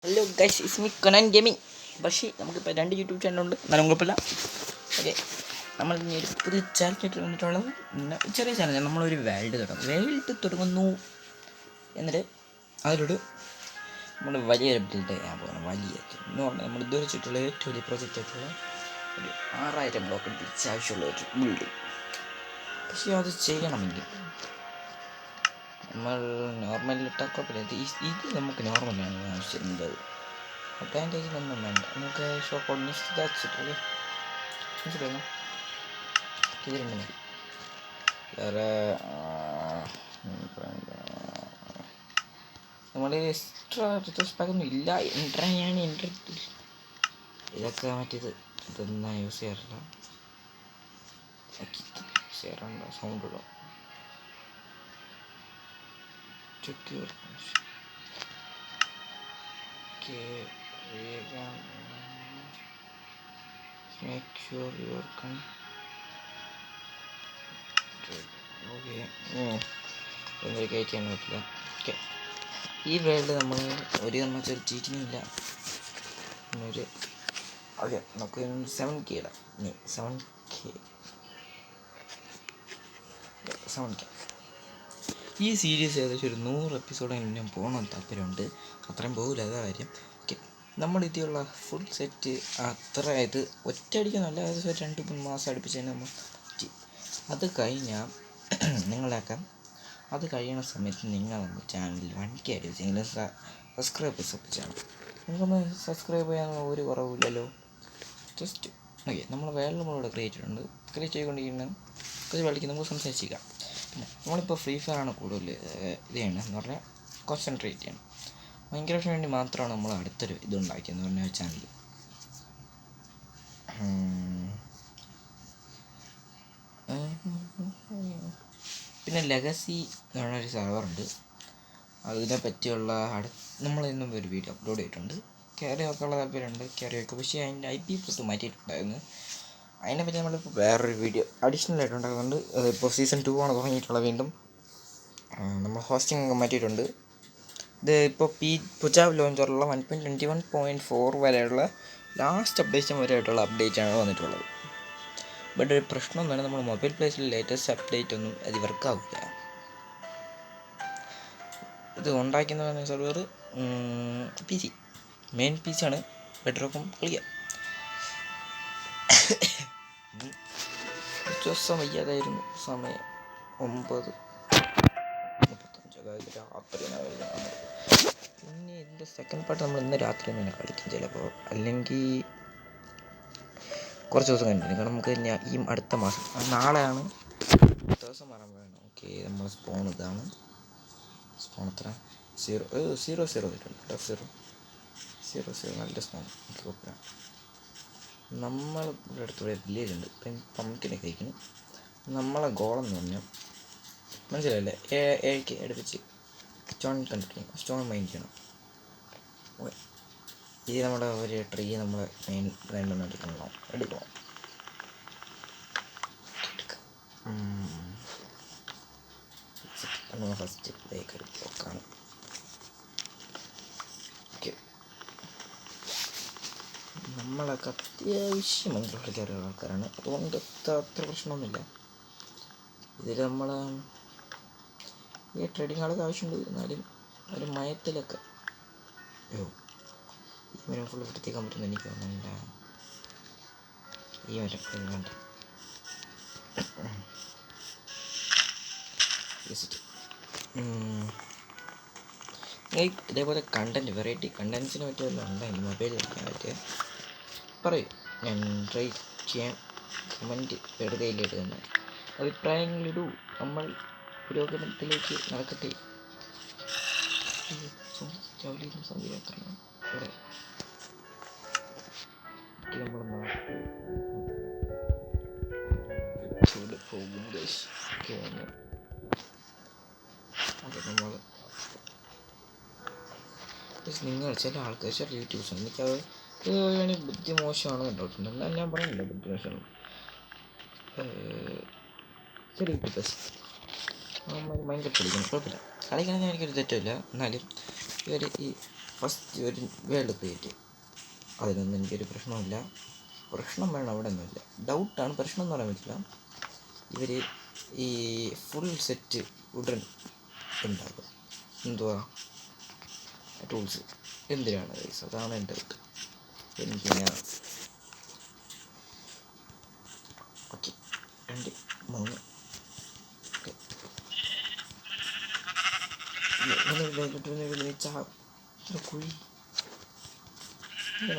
Hello guys, it's me Konan gaming. പക്ഷേ നമുക്കിപ്പോൾ 2 YouTube ചാനലുണ്ട്, എന്നാലും കുഴപ്പമില്ല. ഓക്കെ, നമ്മൾ ഇനി ഒരു പുതിയ ചാനൽ വന്നിട്ടുള്ളത് ചെറിയ ചാനൽ. നമ്മളൊരു വേൾഡ് തുടങ്ങുന്നു. എന്നിട്ട് അതിലൂടെ നമ്മൾ വലിയൊരു ബിൽഡ് ചെയ്യാൻ പോകുന്നത്. എന്ന് പറഞ്ഞാൽ നമ്മൾ ഇതുവരെ ചുറ്റുള്ള ഏറ്റവും വലിയ പ്രോജക്റ്റ് ആയിട്ടുള്ള ഒരു 6000 ബ്ലോക്ക് അടിച്ച് ആവശ്യമുള്ള ഒരു ബിൽഡിംഗ്. പക്ഷേ അത് ചെയ്യണമെങ്കിൽ നമ്മൾ നോർമലിൽ ഇട്ടാൽ കുഴപ്പമില്ല. ഇത് നമുക്ക് നോർമലാണ് ആവശ്യമുണ്ട്. അഡ്വാൻറ്റേജിലൊന്നും വേണ്ട. നമുക്ക് ഷോപ്പ് മനസ്സിലായോ? ഇത് രണ്ട് മതി. വേറെ നമ്മൾ എക്സ്ട്രാ പാക്കൊന്നും ഇല്ല. ഇതൊക്കെ മറ്റേത് ഇതൊന്നും യൂസ് ചെയ്യാറില്ല. സൗണ്ട് ഇടാം. Make sure you are കയറ്റിയാണ് പറ്റില്ല. ഓക്കെ, ഈ വേൾഡ് നമ്മൾ ഒരു ചീറ്റിംഗ് ഇല്ല. ഒരു ഓക്കെ, നമുക്ക് 7K ഇടാം. 7K. ഈ സീരീസ് ഏകദേശം ഒരു 100 എപ്പിസോഡ് ഞാൻ പോകണമെന്ന് താല്പര്യമുണ്ട്. അത്രയും പോകില്ല, അതാ കാര്യം. ഓക്കെ, നമ്മളിതിലുള്ള ഫുൾ സെറ്റ് അത്ര ഇത് ഒറ്റയടിക്കൊന്നുമല്ല, ഏകദേശം 2-3 മാസം അടുപ്പിച്ച് നമ്മൾ അത് കഴിഞ്ഞാൽ നിങ്ങളാക്കാം. അത് കഴിയുന്ന സമയത്ത് നിങ്ങൾ നമ്മുടെ ചാനലിൽ 1K അടിച്ചെങ്കിലും സബ്സ്ക്രൈബേഴ്സ് ചെയ്യണം. നിങ്ങൾക്കൊന്ന് സബ്സ്ക്രൈബ് ചെയ്യാൻ ഒരു കുറവില്ലല്ലോ. ജസ്റ്റ് ഓക്കെ, നമ്മൾ വേറെ നമ്മളിവിടെ ക്രിയേറ്റ് ചെയ്തുകൊണ്ടിരിക്കുന്ന കുറച്ച് കളിക്ക് നമുക്ക് സംസാരിച്ചിരിക്കാം. പിന്നെ നമ്മളിപ്പോൾ ഫ്രീ ഫയർ ആണ് കൂടുതൽ ഇത് ചെയ്യണമെന്ന് പറഞ്ഞാൽ കോൺസെൻട്രേറ്റ് ചെയ്യണം. മൈൻക്രാഫ്റ്റിന് വേണ്ടി മാത്രമാണ് നമ്മൾ അടുത്തൊരു ഇതുണ്ടാക്കിയെന്ന് പറഞ്ഞ ചാനൽ. പിന്നെ ലെഗസി എന്ന് പറഞ്ഞൊരു സെർവറുണ്ട്. അതിനെ പറ്റിയുള്ള നമ്മളിന്നും ഒരു വീഡിയോ അപ്ലോഡ് ചെയ്തിട്ടുണ്ട്. കയറിയൊക്കെ ഉള്ള താല്പര്യമുണ്ട്, കയറിയൊക്കെ. പക്ഷേ അതിൻ്റെ IP പുറത്ത് മാറ്റിയിട്ടുണ്ടായിരുന്നു. അതിനെപ്പറ്റി നമ്മളിപ്പോൾ വേറൊരു വീഡിയോ അഡീഷണൽ ആയിട്ടുണ്ടാകുന്നുണ്ട്. ഇപ്പോൾ സീസൺ 2 ആണ് തുടങ്ങിയിട്ടുള്ളത്. വീണ്ടും നമ്മൾ ഹോസ്റ്റിംഗ് ഒക്കെ മാറ്റിയിട്ടുണ്ട്. ഇത് ഇപ്പോൾ പുജാവ് ലോഞ്ചറുള്ള 1.21.4 വരെയുള്ള ലാസ്റ്റ് അപ്ഡേഷൻ വരെയായിട്ടുള്ള അപ്ഡേറ്റാണ് വന്നിട്ടുള്ളത്. ബട്ട് ഒരു പ്രശ്നം എന്ന് പറഞ്ഞാൽ നമ്മൾ മൊബൈൽ പ്ലേസിൽ ലേറ്റസ്റ്റ് അപ്ഡേറ്റ് ഒന്നും അത് വർക്കാവില്ല. ഇത് ഉണ്ടാക്കുന്ന സെർവർ PC, മെയിൻ PC ആണ്. ബെഡ്റൂം കളിക്കാം. കുറച്ച് ദിവസം വയ്യാതായിരുന്നു. സമയം 9:35 രാത്രിയാണ് വരുന്നത്. പിന്നെ ഇതിൻ്റെ സെക്കൻഡ് പാർട്ട് നമ്മൾ ഇന്ന് രാത്രി തന്നെ കളിക്കും ചിലപ്പോൾ, അല്ലെങ്കിൽ കുറച്ച് ദിവസം കഴിഞ്ഞിട്ട്. കാരണം നമുക്ക് ഈ അടുത്ത മാസം നാളെയാണ് ദിവസം പറയുമ്പോഴാണ്. ഓക്കെ, നമ്മൾ സ്പോൺ ഇതാണ്. സ്പോൺ എത്ര 0 ഇട്ടുണ്ട് കേട്ടോ. 0 നല്ല സ്പോൺ. ഓക്കെ, നമ്മൾ ഇവിടെ അടുത്തൂടെ വില്ലേജ് ഉണ്ട്. ഇപ്പം പമ്പിനെ കഴിക്കണം. നമ്മളെ ഗോളെന്ന് പറഞ്ഞാൽ മനസ്സിലായില്ലേ, 7K അടുപ്പിച്ച് സ്റ്റോൺ മൈൻ ചെയ്യണം. ഇത് നമ്മുടെ ഒരു ട്രീ നമ്മളെ മെയിൻ ഗ്രൈൻഡൊന്നും എടുക്കണം. ഫസ്റ്റ് ബ്രേക്ക് ഒരു ബ്ലോക്കാണ്. ഓക്കെ, നമ്മളൊക്കെ അത്യാവശ്യം ഭയങ്കര കളിക്കാറുള്ള ആൾക്കാരാണ്. അതുകൊണ്ട് അത്ര പ്രശ്നമൊന്നുമില്ല. ഇതിൽ നമ്മൾ ഈ ട്രേഡിങ് ആൾക്ക് ആവശ്യമുണ്ട്. എന്നാലും ഒരു മയത്തിലൊക്കെ ഈ മരം ഫുള്ള് വൃത്തിയാക്കാൻ പറ്റുമെന്ന് എനിക്ക് തോന്നുന്നില്ല. ഈ മരം വേണ്ട. ഇതേപോലെ വെറൈറ്റി കണ്ടൻസിനെ പറ്റി വല്ലതും ഉണ്ടെങ്കിൽ മൊബൈലിൽ കളിക്കാൻ പറ്റിയ പറയൂ, ഞാൻ ട്രൈ ചെയ്യാൻ. കമൻറ്റ് വെറുതെ ഇടുന്ന അഭിപ്രായങ്ങളിടൂ. നമ്മൾ പുരോഗമനത്തിലേക്ക് നടക്കട്ടെ. നിങ്ങൾ ചില ആൾക്കാർ ചില യൂട്യൂബ്സ് എനിക്കത് വേണമെങ്കിൽ ബുദ്ധി മോശമാണ് കണ്ടോട്ടുണ്ട്. എന്നാൽ ഞാൻ പറയുന്നില്ല ബുദ്ധി മോശമാണ്. ചില യൂട്യൂബേഴ്സ് ഭയങ്കര കളിക്കണം. കുഴപ്പമില്ല, കളിക്കണമെങ്കിൽ എനിക്കൊരു തെറ്റില്ല. എന്നാലും ഇവർ ഈ ഫസ്റ്റ് ഒരു വേൾഡ് ക്രിയേറ്റ്. അതിനൊന്നും എനിക്കൊരു പ്രശ്നമില്ല. പ്രശ്നം വേണം, അവിടെ ഒന്നുമില്ല. ഡൗട്ടാണ്, പ്രശ്നം എന്ന് പറയാൻ പറ്റില്ല. ഇവർ ഈ ഫുൾ സെറ്റ് ഉടൻ ഉണ്ടാകും. എന്തുവാ ടൂൾസ് എന്തിനാണ് ഗൈസ്? അതാണ് എൻ്റെ ഡൗട്ട്. എനിക്ക് ഞാൻ ഓക്കെ 2 3 കുഴി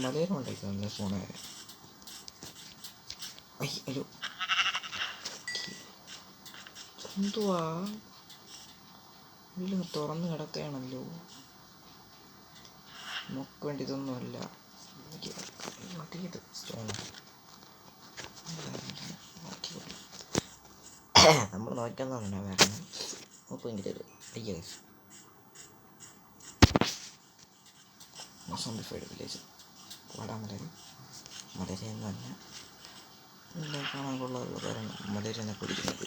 മലയാളം ഉണ്ടായില്ല ഫോണേ. ഹലോ, എന്തുവാ വീട് തുറന്ന് കിടക്കുകയാണല്ലോ. നമുക്ക് വേണ്ടി ഇതൊന്നുമല്ല. മറ്റേത് സ്റ്റോൺ നമ്മൾ നോക്കാന്നാണ് വേറെ നോക്കുമെങ്കിൽ അയ്യോ സോംബിഫൈഡ് വില്ലേജ് വാടാമലര്. മലര എന്ന് പറഞ്ഞാൽ എല്ലാം കാണാൻ കൊള്ളാനുള്ള പേരാണ് മലര എന്നൊക്കെ വിളിക്കുന്നത്.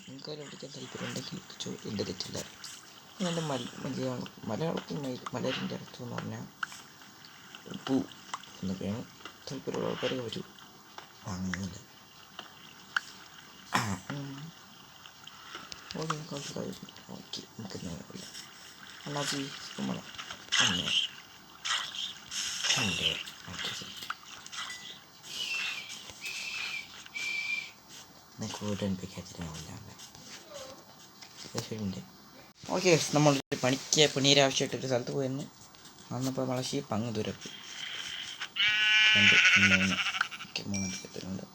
നിങ്ങൾക്കാരും വിളിക്കാൻ താല്പര്യം ഉണ്ടെങ്കിൽ എൻ്റെ തെറ്റില്ല. എൻ്റെ മലയാളത്തിൽ മലരിൻ്റെ അർത്ഥം എന്ന് പറഞ്ഞാൽ പൂ എന്നൊക്കെയാണ്. താല്പര്യമുള്ള ആൾക്കാരെ ഒരു വാങ്ങുന്നില്ല. ഓക്കെ ഓക്കെ നമുക്ക് നേരില്ല അണ്ണാച്ചി നമ്മൾ അന്നേ ഉണ്ട്. ഓക്കെ നമ്മൾ പണീരാവശ്യമായിട്ടൊരു സ്ഥലത്ത് പോയിരുന്നു. അന്നപ്പോൾ വളശി പങ്ങ് തുരപ്പ് 2 3 ഓക്കെ 3 എടുത്തിട്ടുണ്ട്.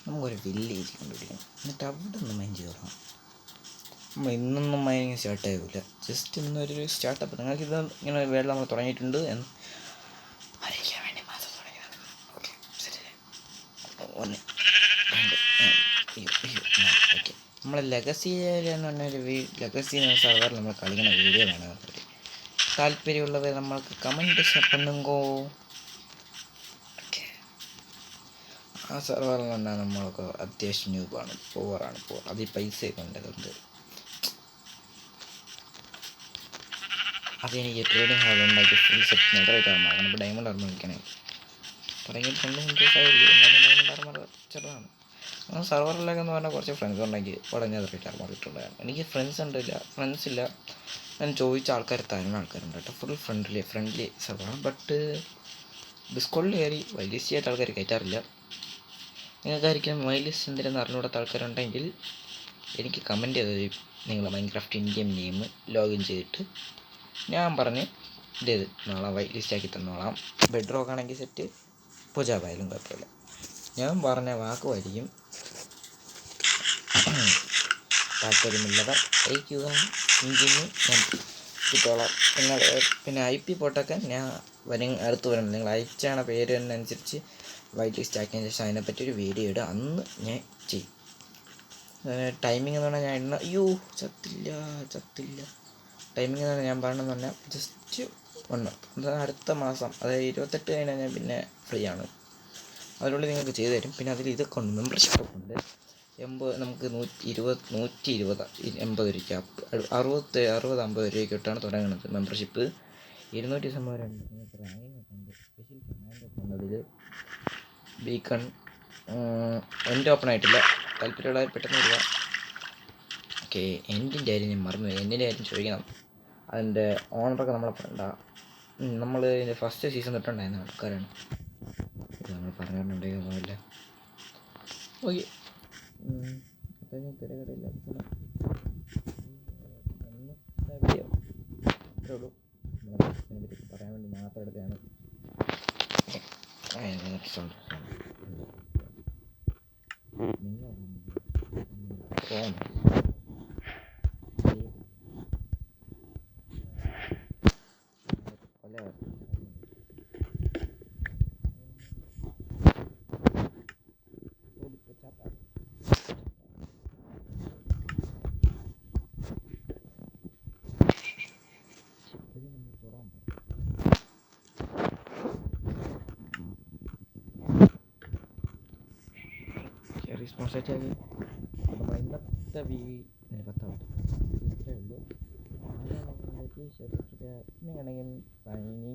നമുക്കൊരു വില്ലേജ് കണ്ടുപിടിക്കണം. എന്നിട്ട് അവിടെ നിന്ന് മൈൻ ചെയ്തോളാം. നമ്മൾ ഇന്നൊന്നും മൈനിങ് സ്റ്റാർട്ട് ആകില്ല. ജസ്റ്റ് ഇന്നൊരു സ്റ്റാർട്ടപ്പ്. നിങ്ങൾക്കിത് ഇങ്ങനെ വേൾഡ് നമ്മൾ തുടങ്ങിയിട്ടുണ്ട് എന്ന് അറിയിക്കാൻ വേണ്ടി മാത്രം തുടങ്ങിയതാണ്. ഓക്കെ ശരി 1 2 ഓക്കെ. നമ്മളെ ലെഗസി എന്ന് പറഞ്ഞൊരു ലെഗസി എന്ന സർവർ നമ്മൾ കളിക്കുന്ന വീഡിയോ വേണം. താല്പര്യമുള്ളവർ നമ്മൾക്ക് കമൻറ്റ് பண்ணுங்கോ. ഓക്കെ, ആ സർവർ എന്ന് പറഞ്ഞാൽ നമ്മളൊക്കെ അത്യാവശ്യം ന്യൂബാണ്, പോവറാണ്. അതിൽ പൈസയൊക്കെ ഉണ്ട്. അതുകൊണ്ട് അതെനിക്ക് ട്രേഡിംഗ് ഹാൾ ഉണ്ടാക്കി ഫുൾ സെറ്റ് നെതറായിട്ട് ആർമർ. ഇപ്പോൾ ഡയമണ്ട് ആർമർ വിൽക്കണേ തുടങ്ങിയിട്ട് 2-3 ദിവസമായിരിക്കും. എന്നാലും ഡയമണ്ട് ആർമർ ചെറുതാണ്. ആ സർവറിലൊക്കെ എന്ന് പറഞ്ഞാൽ കുറച്ച് ഫ്രണ്ട്സ് ഉണ്ടെങ്കിൽ ഉടനെ നെതറായിട്ട് ആർമർ ഇട്ടുണ്ടായിരുന്നു. എനിക്ക് ഫ്രണ്ട്സില്ല. ഞാൻ ചോദിച്ച ആൾക്കാർ തരുന്ന ആൾക്കാരുണ്ട് കേട്ടോ. ഫുൾ ഫ്രണ്ട്ലി സർവറാണ്. ബട്ട് ഡിസ്കോഡിൽ കയറി വൈലിസ്റ്റ് ആയിട്ട് ആൾക്കാർ കയറ്റാറില്ല. നിങ്ങൾക്കായിരിക്കും വൈലിസ്റ്റ് എന്തിനെന്ന് അറിഞ്ഞുകൂടാത്ത ആൾക്കാരുണ്ടെങ്കിൽ എനിക്ക് കമൻറ്റ് ചെയ്തത് നിങ്ങളെ മൈൻക്രാഫ്റ്റ് ഇൻഗെയിം നെയിം ലോഗിൻ ചെയ്തിട്ട് ഞാൻ പറഞ്ഞ് ഇതേത് നാളെ ലിസ്റ്റാക്കി തന്നോളാം. ബെഡ് റോക്ക് ആണെങ്കിൽ സെറ്റ്, പൂജാപായാലും കുഴപ്പമില്ല. ഞാൻ പറഞ്ഞ വാക്കുമായിരിക്കും. താല്പര്യമുള്ളവർ അയക്കുക. ഇഞ്ചിന് ഞാൻ കിട്ടോളാം. നിങ്ങൾ പിന്നെ IP പോട്ടൊക്കെ ഞാൻ അടുത്ത് വരണം. നിങ്ങൾ അയച്ചാണ് പേര് അനുസരിച്ച് വൈറ്റ് ലിസ്റ്റ് ആക്കിയതിന് ശേഷം അതിനെപ്പറ്റി ഒരു വീഡിയോ ഇടുക. അന്ന് ഞാൻ ചെയ്യും. ടൈമിംഗ് എന്ന് പറഞ്ഞാൽ ഞാൻ ഇടുന്ന ചത്തില്ല ടൈമിംഗ് എന്ന് പറഞ്ഞാൽ ഞാൻ പറയണമെന്ന് പറഞ്ഞാൽ ജസ്റ്റ് 1 അടുത്ത മാസം, അതായത് 28 കഴിഞ്ഞാൽ ഞാൻ പിന്നെ ഫ്രീ ആണ്. അതിനുള്ളിൽ നിങ്ങൾക്ക് ചെയ്തു തരും. പിന്നെ അതിൽ ഇതൊക്കെ ഉണ്ട്, മെമ്പർഷിപ്പ് ഉണ്ട്. നമുക്ക് 120 80 രൂപയ്ക്ക് 60-50 രൂപയ്ക്കൊട്ടാണ് തുടങ്ങുന്നത് മെമ്പർഷിപ്പ്. 200 സംഭവം റാങ്കിങ്ങൊക്കെ ഉണ്ട്. സ്പെഷ്യൽ കമാൻഡൊക്കെ ഉണ്ട്. അതിൽ ബീക്കൺ എൻ്റെ ഓപ്പൺ ആയിട്ടില്ല. താല്പര്യമുള്ളവർ പെട്ടെന്ന് വരിക. ഓക്കെ, എൻഡിൻ്റെ കാര്യം ഞാൻ മറന്നു. എൻഡിൻ്റെ കാര്യം ചോദിക്കണം. അതിൻ്റെ ഓണറൊക്കെ നമ്മളെ ഫ്രണ്ടാ. നമ്മൾ ഇതിൻ്റെ ഫസ്റ്റ് സീസൺ തൊട്ടുണ്ടായിരുന്ന ആൾക്കാരാണ്. ഇത് നമ്മൾ പറഞ്ഞിട്ടുണ്ടെങ്കിൽ ഒന്നുമില്ല. ഓക്കെ, തിരക്കടയില്ല. വീഡിയോ അത്രേ ഉള്ളൂ. നമ്മളെ പറയാൻ വേണ്ടി മാത്രം എടുത്തതാണ്. റെസ്പോൺസായിട്ട് നമ്മൾ ഇന്നത്തെ 10 ഇത്രയേ ഉള്ളൂ. ലൈക്ക് ചെയ്യുക ഷെയർ സബ്സ്ക്രൈബ് ചെയ്യുക. പിന്നെ വേണമെങ്കിൽ സൈനിങ്